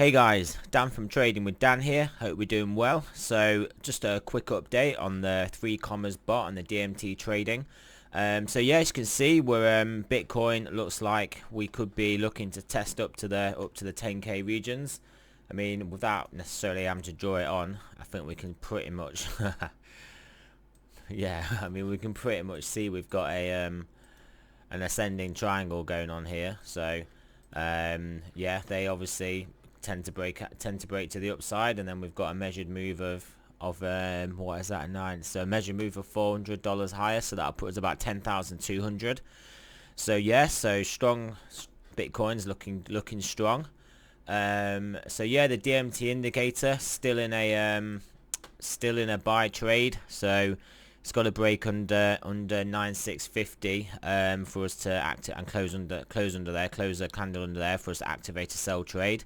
Hey guys, Dan from Trading with Dan here. Hope we're doing well. So just a quick update on the 3Commas bot and the DMT trading. So yeah, as you can see, we're Bitcoin looks like we could be looking to test up to the 10k regions. I mean, without necessarily having to draw it on, I think we can pretty much yeah, I mean we can pretty much see we've got a an ascending triangle going on here. So yeah, they obviously tend to break to the upside, and then we've got a measured move of what is that, 9, so a measured move of $400 higher, so that'll put us about 10,200. So yeah, so strong. Bitcoin's looking strong. So yeah, the DMT indicator still in a buy trade, so it's got to break under 9650 for us to close the candle under there for us to activate a sell trade,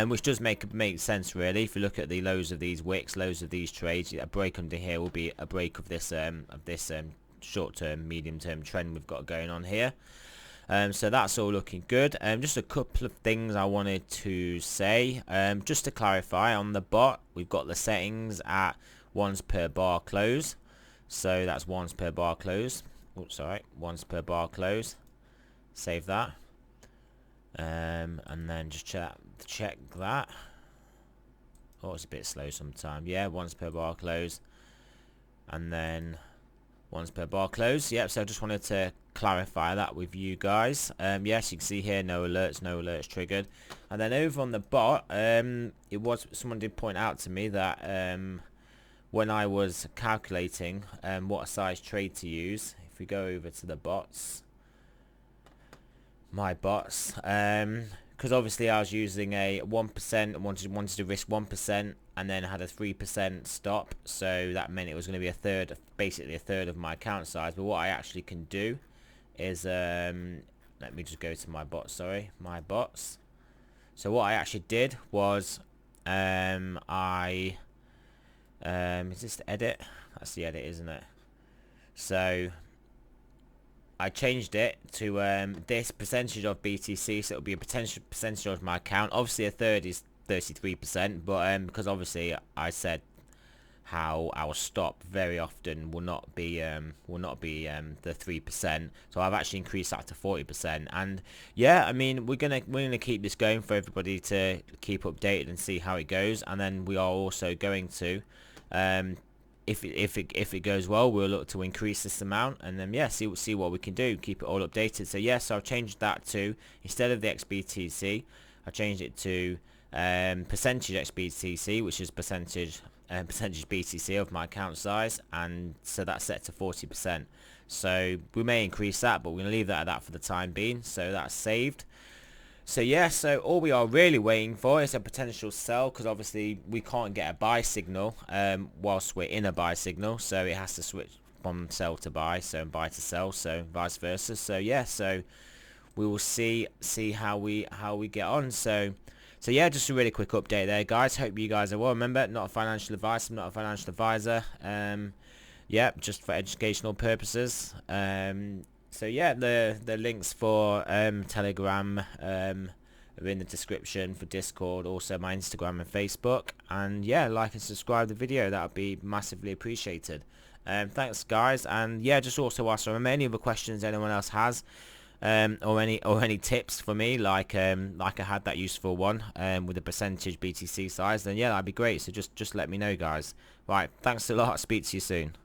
which does make sense really. If you look at the lows of these wicks, lows of these trades, a break under here will be a break of this short-term, medium-term trend we've got going on here. So that's all looking good. Just a couple of things I wanted to say. Just to clarify, on the bot, we've got the settings at once per bar close. So that's once per bar close. Oops, sorry, once per bar close. Save that. And then just check that. Oh, it's a bit slow sometimes. Yeah, once per bar close. And then once per bar close. Yep, so I just wanted to clarify that with you guys. Yes, you can see here no alerts triggered. And then over on the bot, someone did point out to me that when I was calculating what size trade to use, if we go over to the bots, my bots, because obviously I was using a 1%, wanted to risk 1%, and then had a 3% stop, so that meant it was going to be basically a third of my account size. But what I actually can do is, let me just go to my bots. Sorry, my bots. So what I actually did was, is this the edit? That's the edit, isn't it? So I changed it to this percentage of BTC, so it'll be a potential percentage of my account. Obviously a third is 33%, but because obviously I said how our stop very often will not be the 3%, so I've actually increased that to 40%. And yeah, I mean we're gonna keep this going for everybody to keep updated and see how it goes. And then we are also going to if it goes well, we'll look to increase this amount, and then yeah, see what we can do, keep it all updated. So yes, I've changed that to, instead of the XBTC, I changed it to percentage XBTC, which is percentage BTC of my account size, and so that's set to 40%. So we may increase that, but we're going to leave that at that for the time being. So that's saved. So yeah, so all we are really waiting for is a potential sell, because obviously we can't get a buy signal whilst we're in a buy signal, so it has to switch from sell to buy, so buy to sell, so vice versa. So yeah, so we will see how we get on. So yeah, just a really quick update there, guys. Hope you guys are well. Remember, not a financial advice. I'm not a financial advisor. Yeah, just for educational purposes. So yeah, the links for Telegram are in the description, for Discord, also my Instagram and Facebook. And yeah, like and subscribe the video. That would be massively appreciated. Thanks, guys. And yeah, just also ask them any other questions anyone else has. Or any tips for me, like I had that useful one with the percentage BTC size, then yeah, that'd be great. So just let me know, guys. Right, thanks a lot. Speak to you soon.